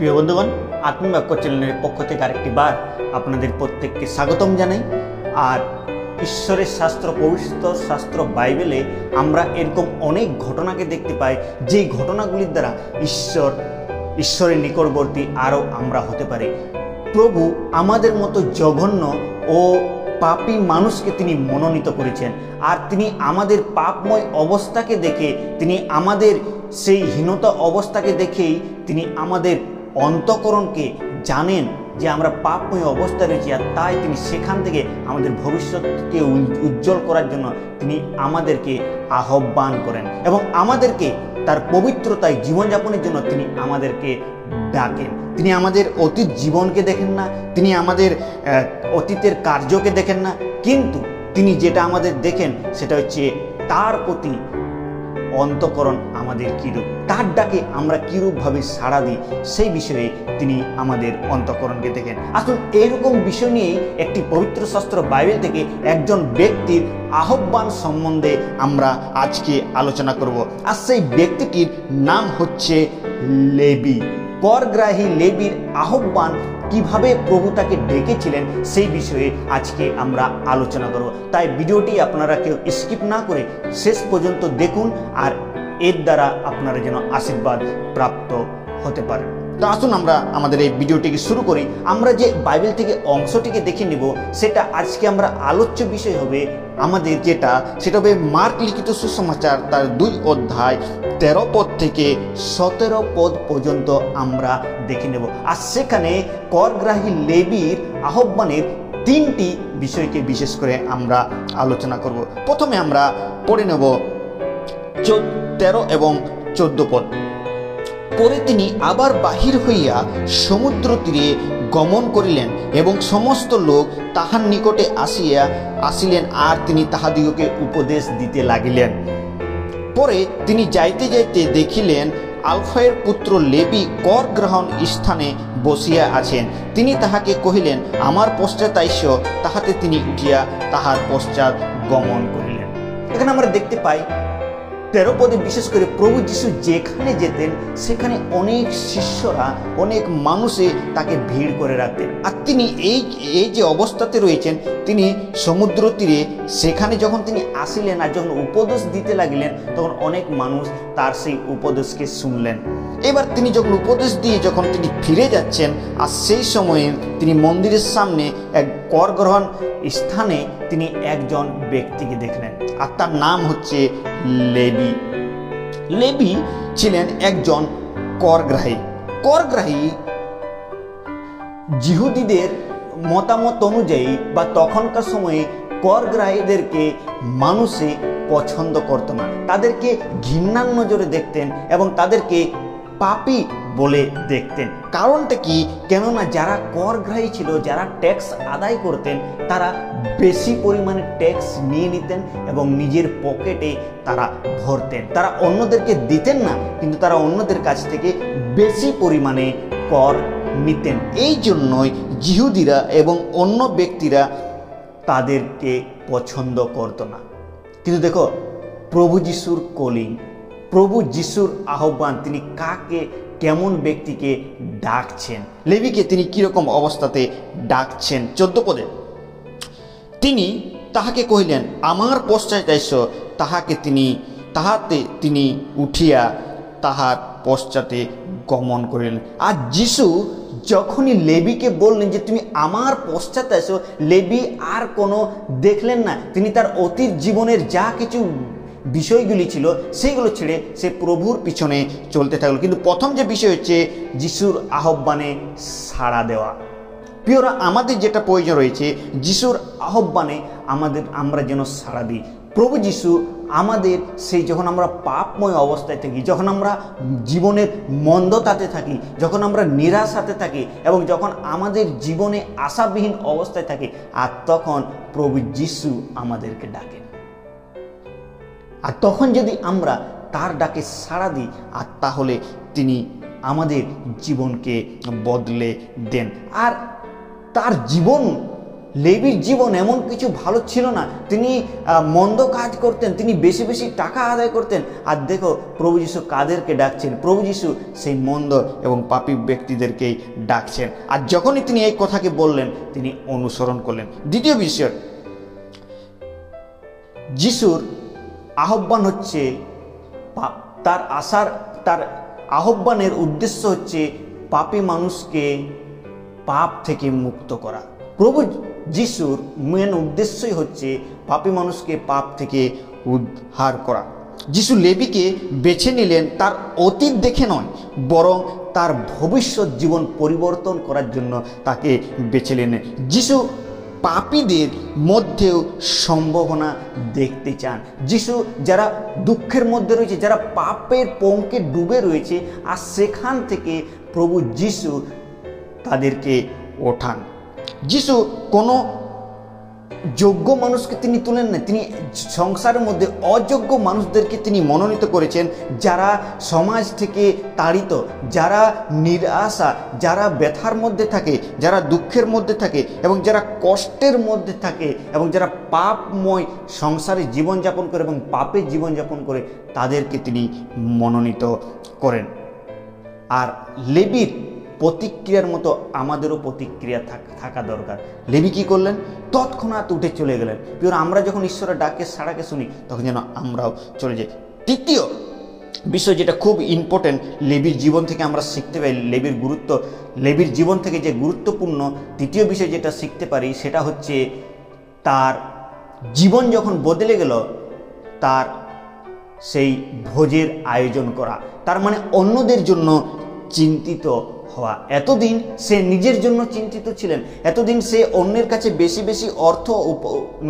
প্রিয় বন্ধুগণ, আত্মবাক্য চ্যানেলের পক্ষ থেকে আরেকটি বার আপনাদের প্রত্যেককে স্বাগতম জানাই। আর ঈশ্বরের শাস্ত্র, পবিত্র শাস্ত্র বাইবেলে আমরা এরকম অনেক ঘটনাকে দেখতে পাই, যেই ঘটনাগুলির দ্বারা ঈশ্বরের নিকটবর্তী আরও আমরা হতে পারি। প্রভু আমাদের মতো জঘন্য ও পাপী মানুষকে তিনি মনোনীত করেছেন, আর তিনি আমাদের পাপময় অবস্থাকে দেখে, তিনি আমাদের সেই হীনতা অবস্থাকে দেখেই তিনি আমাদের অন্তঃকরণকে জানেন যে আমরা পাপময় অবস্থায় রয়েছি, আর তাই তিনি সেখান থেকে আমাদের ভবিষ্যৎকে উজ্জ্বল করার জন্য তিনি আমাদেরকে আহ্বান করেন এবং আমাদেরকে তার পবিত্রতায় জীবনযাপনের জন্য তিনি আমাদেরকে ডাকেন। তিনি আমাদের অতীত জীবনকে দেখেন না, তিনি আমাদের অতীতের কার্যকে দেখেন না, কিন্তু তিনি যেটা আমাদের দেখেন সেটা হচ্ছে তার প্রতি অন্তঃকরণ আমাদের কীরূপ, তার ডাকে আমরা কীরূপভাবে সাড়া দিই, সেই বিষয়ে তিনি আমাদের অন্তঃকরণকে দেখেন। আসুন এইরকম বিষয় নিয়েই একটি পবিত্র শাস্ত্র বাইবেল থেকে একজন ব্যক্তির আহ্বান সম্বন্ধে আমরা আজকে আলোচনা করব। আর সেই ব্যক্তিটির নাম হচ্ছে লেবি। করগ্রাহী লেবির আহ্বান, কিভাবে প্রভু তাকে ডেকেছিলেন, সেই বিষয়ে আজকে আমরা আলোচনা করব। তাই ভিডিওটি আপনারা কেউ স্কিপ না করে শেষ পর্যন্ত দেখুন, আর এর দ্বারা আপনারা যেন আশীর্বাদ প্রাপ্ত হতে পারেন। তো আসুন আমরা আমাদের এই ভিডিওটিকে শুরু করি। আমরা যে বাইবেল থেকে অংশটিকে দেখে নেব, সেটা আজকে আমরা আলোচ্য বিষয় হবে আমাদের সেটা হবে মার্ক লিখিত সুসমাচার তার 2 অধ্যায় 13 পদ থেকে 17 পদ পর্যন্ত আমরা দেখে নেব। আর সেখানে করগ্রাহী লেবির আহ্বানের 3টি বিষয়কে বিশেষ করে আমরা আলোচনা করব। প্রথমে আমরা পড়ে নেব 13 এবং 14 পদ। পরে তিনি আবার বাহির হইয়া সমুদ্র তীরে গমন করিলেন এবং সমস্ত লোক তাহার নিকটে আসিলেন, আর তিনি তাহাদিগকে উপদেশ দিতে লাগিলেন। পরে তিনি যাইতে যাইতে দেখিলেন আলফায়ের পুত্র লেবি কর গ্রহণ স্থানে বসিয়া আছেন। তিনি তাহাকে কহিলেন, আমার পশ্চাৎ আইসো। তাহাতে তিনি উঠিয়া তাহার পশ্চাৎ গমন করিলেন। এখানে আমরা দেখতে পাই 13 পদে বিশেষ করে প্রভু যিশু যেখানে যেতেন সেখানে অনেক শিষ্যরা, অনেক মানুষে তাকে ভিড় করে রাখতেন। আর তিনি এই যে অবস্থাতে রয়েছেন, তিনি সমুদ্র তীরে, সেখানে যখন তিনি আসিলেন আর যখন উপদেশ দিতে লাগিলেন, তখন অনেক মানুষ তার সেই উপদেশকে শুনলেন। এবার তিনি যখন উপদেশ দিয়ে যখন তিনি ফিরে যাচ্ছেন, আর সেই সময়ে তিনি মন্দিরের সামনে এক কর গ্রহণ স্থানে তিনি একজন ব্যক্তিকে দেখলেন, আর তার নাম হচ্ছে লেবি। লেবি ছিলেন একজন করগ্রাহী। জিহুদীদের মতামত অনুযায়ী বা তখনকার সময়ে করগ্রাহীদেরকে মানুষে পছন্দ করত না, তাদেরকে ঘৃণার নজরে দেখতেন এবং তাদেরকে পাপী বলে দেখতেন। কারণটা কি? কেননা যারা করগ্রাহী ছিল, যারা ট্যাক্স আদায় করতেন, তারা বেশি পরিমাণে ট্যাক্স নিয়ে নিতেন এবং নিজের পকেটে তারা ভরতেন। তারা অন্যদেরকে দিতেন না, কিন্তু তারা অন্যদের কাছ থেকে বেশি পরিমাণে কর নিতেন। এই জন্যই জিহুদীরা এবং অন্য ব্যক্তিরা তাদেরকে পছন্দ করত না। কিন্তু দেখো, প্রভু যিশুর কলিং, প্রভু যিশুর আহ্বান, তিনি কাকে, কেমন ব্যক্তিকে ডাকছেন, লেবিকে তিনি কিরকম অবস্থাতে ডাকছেন। 14 পদে তিনি তাহাকে কহিলেন, আমার পশ্চাৎ আইসো। তাহাতে তিনি উঠিয়া তাহার পশ্চাতে গমন করিলেন। আর যিশু যখনই লেবিকে বললেন যে তুমি আমার পশ্চাৎ আসো, লেবি আর কোনো দেখলেন না। তিনি তার অতীত জীবনের যা কিছু বিষয়গুলি ছিল সেইগুলো ছেড়ে সে প্রভুর পিছনে চলতে থাকলো। কিন্তু প্রথম যে বিষয় হচ্ছে যিশুর আহ্বানে সাড়া দেওয়া। প্রিয়রা, আমাদের যেটা প্রয়োজন রয়েছে, যিশুর আহ্বানে আমরা যেন সাড়া দিই। প্রভু যিশু আমাদের সেই যখন আমরা পাপময় অবস্থায় থাকি, যখন আমরা জীবনের মন্দতাতে থাকি, যখন আমরা নিরাশাতে থাকি এবং যখন আমাদের জীবনে আশাবিহীন অবস্থায় থাকি, আর তখন প্রভু যিশু আমাদেরকে ডাকেন। আর তখন যদি আমরা তার ডাকে সাড়া দিই, আর তাহলে তিনি আমাদের জীবনকে বদলে দেন। আর তার জীবন লেবির জীবন এমন কিছু ভালো ছিল না, তিনি মন্দ কাজ করতেন, তিনি বেশি বেশি টাকা আদায় করতেন। আর দেখো প্রভু যিশু কাদেরকে ডাকছেন? প্রভু যিশু সেই মন্দ এবং পাপী ব্যক্তিদেরকেই ডাকছেন। আর যখনই তিনি এই কথাকে বললেন, তিনি অনুসরণ করলেন। দ্বিতীয় বিষয়, যিশুর আহ্বান হচ্ছে তার আহ্বানের উদ্দেশ্য হচ্ছে পাপী মানুষকে পাপ থেকে মুক্ত করা। প্রভু যিশুর মেন উদ্দেশ্যই হচ্ছে পাপী মানুষকে পাপ থেকে উদ্ধার করা। যিশু লেবীকে বেছে নিলেন তার অতীত দেখে নয়, বরং তার ভবিষ্যৎ জীবন পরিবর্তন করার জন্য তাকে বেছে নিলেন। যিশু পাপীদের মধ্যেও সম্ভাবনা দেখতে চান। যিশু যারা দুঃখের মধ্যে রয়েছে, যারা পাপের পঙ্কে ডুবে রয়েছে, আর সেখান থেকে প্রভু যিশু তাদেরকে ওঠান। যিশু কোনো যোগ্য মানুষকে তিনি তুলেন না, তিনি সংসারের মধ্যে অযোগ্য মানুষদেরকে তিনি মনোনীত করেছেন, যারা সমাজ থেকে তাড়িত, যারা নিরাশা, যারা ব্যথার মধ্যে থাকে, যারা দুঃখের মধ্যে থাকে এবং যারা কষ্টের মধ্যে থাকে এবং যারা পাপময় সংসারে জীবনযাপন করে এবং পাপের জীবনযাপন করে, তাদেরকে তিনি মনোনীত করেন। আর লেবীর প্রতিক্রিয়ার মতো আমাদেরও প্রতিক্রিয়া থাকা দরকার। লেবী কী করলেন? তৎক্ষণাৎ উঠে চলে গেলেন। প্রিয়, আমরা যখন ঈশ্বরের ডাকে সাড়াকে শুনি, তখন যেন আমরাও চলে যাই। তৃতীয় বিষয় যেটা খুব ইম্পর্টেন্ট, লেবীর জীবন থেকে আমরা শিখতে পারি, লেবীর জীবন থেকে যে গুরুত্বপূর্ণ তৃতীয় বিষয় যেটা শিখতে পারি, সেটা হচ্ছে তার জীবন যখন বদলে গেল, তার সেই ভোজের আয়োজন করা। তার মানে অন্যদের জন্য চিন্তিত হওয়া। এতদিন সে নিজের জন্য চিন্তিত ছিলেন, এতদিন সে অন্যের কাছে বেশি বেশি অর্থ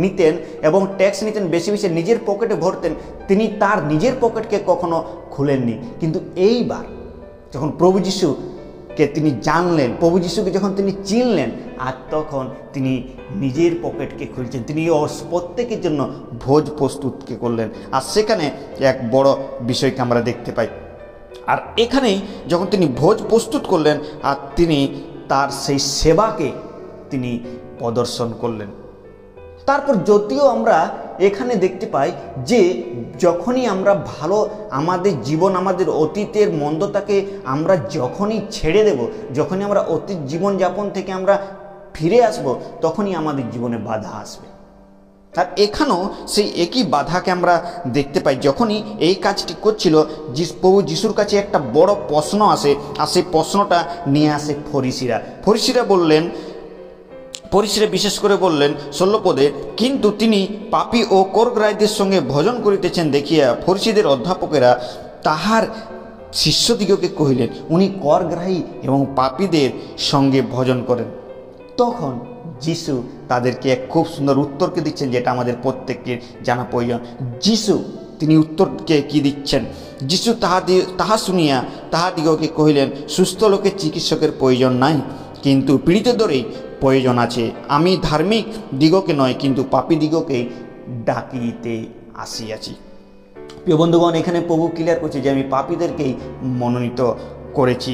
নিতেন এবং ট্যাক্স নিতেন, বেশি বেশি নিজের পকেটে ভরতেন, তিনি তার নিজের পকেটকে কখনো খুলেননি। কিন্তু এইবার যখন প্রভু যিশুকে তিনি জানলেন, প্রভু যিশুকে যখন তিনি চিনলেন, আর তখন তিনি নিজের পকেটকে খুলছেন, তিনি প্রত্যেকের জন্য ভোজ প্রস্তুতকে করলেন। আর সেখানে এক বড় বিষয়কে আমরা দেখতে পাই। আর এখানেই যখন তিনি ভোজ প্রস্তুত করলেন, আর তিনি তার সেই সেবাকে তিনি প্রদর্শন করলেন। তারপর যদিও আমরা এখানে দেখতে পাই যে যখনই আমরা আমাদের জীবন, আমাদের অতীতের মন্দতাকে আমরা যখনই ছেড়ে দেব, যখনই আমরা অতীত জীবনযাপন থেকে আমরা ফিরে আসব, তখনই আমাদের জীবনে বাধা আসবে। আর এখানেও সেই একই বাধাকে আমরা দেখতে পাই। যখনই এই কাজটি করছিল, প্রভু যিশুর কাছে একটা বড় প্রশ্ন আসে, আর সেই প্রশ্নটা নিয়ে আসে ফরিসিরা বিশেষ করে বললেন 16 পদে, কিন্তু তিনি পাপী ও করগ্রাহীদের সঙ্গে ভোজন করিতেছেন দেখিয়া ফরিসিদের অধ্যাপকেরা তাহার শিষ্যদিগকে কহিলেন, উনি করগ্রাহী এবং পাপীদের সঙ্গে ভোজন করেন। তখন যিশু তাদেরকে এক খুব সুন্দর উত্তরকে দিচ্ছেন, যেটা আমাদের প্রত্যেককে জানা প্রয়োজন। যিশু তিনি উত্তরকে কি দিচ্ছেন? যিশু তাহা শুনিয়া তাহাদিগকে কহিলেন, সুস্থ লোকের চিকিৎসকের প্রয়োজন নাই, কিন্তু পীড়িতদেরই প্রয়োজন আছে। আমি ধার্মিক দিগকে নয়, কিন্তু পাপী দিগকেই ডাকিতে আসিয়াছি। প্রিয় বন্ধুগণ, এখানে প্রভু ক্লিয়ার করছে যে আমি পাপীদেরকেই মনোনীত করেছি।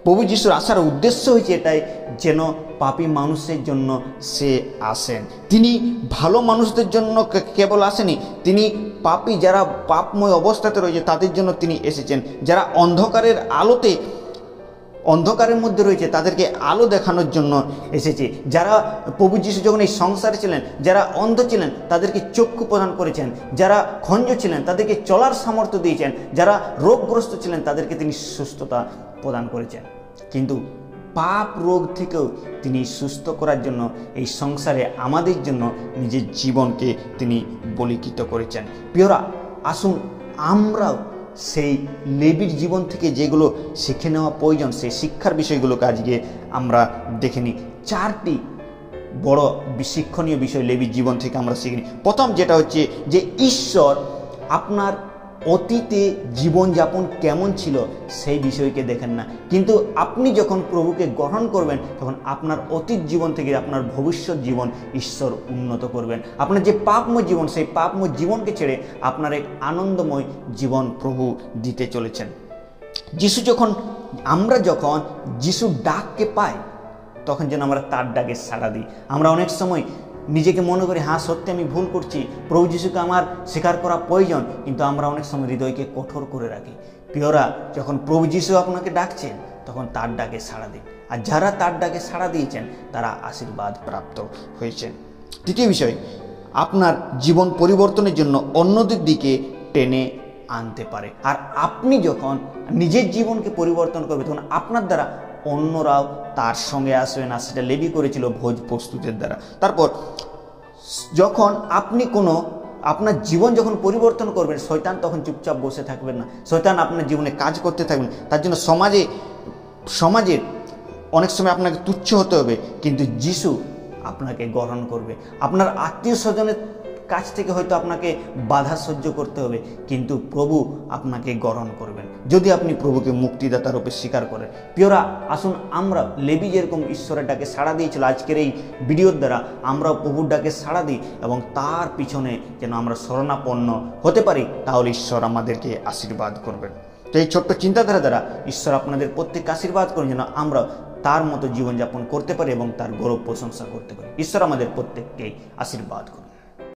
প্রভু যিশুর আসার উদ্দেশ্য হয়েছে এটাই, যেন পাপী মানুষের জন্য সে আসেন। তিনি ভালো মানুষদের জন্য কেবল আসেনি, তিনি পাপী যারা পাপময় অবস্থাতে রয়েছে তাদের জন্য তিনি এসেছেন। যারা অন্ধকারের মধ্যে রয়েছে তাদেরকে আলো দেখানোর জন্য এসেছে। যারা প্রভু যিশু যখন এই সংসারে ছিলেন, যারা অন্ধ ছিলেন তাদেরকে চক্ষু প্রদান করেছেন, যারা খঞ্জ ছিলেন তাদেরকে চলার সামর্থ্য দিয়েছেন, যারা রোগগ্রস্ত ছিলেন তাদেরকে তিনি সুস্থতা প্রদান করেছেন। কিন্তু পাপ রোগ থেকেও তিনি সুস্থ করার জন্য এই সংসারে আমাদের জন্য নিজের জীবনকে তিনি বলিকৃত করেছেন। প্রিয়রা, আসুন আমরাও সেই লেবীর জীবন থেকে যেগুলো শিখে নেওয়া প্রয়োজন, সেই শিক্ষার বিষয়গুলোকে আজকে আমরা দেখে নিই। 4টি বড় শিক্ষণীয় বিষয় লেবীর জীবন থেকে আমরা শিখে নিই। প্রথম যেটা হচ্ছে যে ঈশ্বর আপনার অতীতে জীবনযাপন কেমন ছিল সেই বিষয়কে দেখেন না, কিন্তু আপনি যখন প্রভুকে গ্রহণ করবেন তখন আপনার অতীত জীবন থেকে আপনার ভবিষ্যৎ জীবন ঈশ্বর উন্নত করবেন। আপনার যে পাপময় জীবন, সেই পাপময় জীবনকে ছেড়ে আপনার এক আনন্দময় জীবন প্রভু দিতে চলেছেন। আমরা যখন যিশুর ডাককে পাই, তখন যেন আমরা তার ডাকে সাড়া দিই। আমরা অনেক সময় নিজেকে মনে করি হ্যাঁ সত্যি আমি ভুল করছি, প্রভু যিশুকে আমার স্বীকার করা প্রয়োজন, কিন্তু আমরা অনেক সময় হৃদয়কে কঠোর করে রাখি। প্রিয়রা, যখন প্রভু যিশু আপনাকে ডাকছেন তখন তার ডাকে সাড়া দিন, আর যারা তার ডাকে সাড়া দিয়েছেন তারা আশীর্বাদ প্রাপ্ত হয়েছেন। তৃতীয় বিষয়, আপনার জীবন পরিবর্তনের জন্য অন্যদের দিকে টেনে আনতে পারে। আর আপনি যখন নিজের জীবনকে পরিবর্তন করবেন তখন আপনার দ্বারা অন্যরাও তার সঙ্গে আসবেন, আর সেটা লেবি করেছিল ভোজ প্রস্তুতের দ্বারা। তারপর যখন আপনি আপনার জীবন যখন পরিবর্তন করবেন, শয়তান তখন চুপচাপ বসে থাকবেন না, শয়তান আপনার জীবনে কাজ করতে থাকবেন। তার জন্য সমাজের অনেক সময় আপনাকে তুচ্ছ হতে হবে, কিন্তু যিশু আপনাকে গ্রহণ করবে। আপনার আত্মীয় স্বজনের কাছ থেকে হয়তো আপনাকে বাধা সহ্য করতে হবে, কিন্তু প্রভু আপনাকে গ্রহণ করবেন যদি আপনি প্রভুকে মুক্তিদাতা রূপে স্বীকার করেন। প্রিয়রা, আসুন আমরা লেবি যেরকম ঈশ্বরের ডাকে সাড়া দিয়েছিল, আজকের এই ভিডিওর দ্বারা আমরাও প্রভুর ডাকে সাড়া দিই এবং তার পিছনে যেন আমরা শরণাপন্ন হতে পারি, তাহলে ঈশ্বর আমাদেরকে আশীর্বাদ করবেন। তো এই ছোট্ট চিন্তাধারা দ্বারা ঈশ্বর আপনাদের প্রত্যেককে আশীর্বাদ করেন যেন আমরা তার মতো জীবনযাপন করতে পারি এবং তার গৌরব প্রশংসা করতে পারি। ঈশ্বর আমাদের প্রত্যেককেই আশীর্বাদ করুন।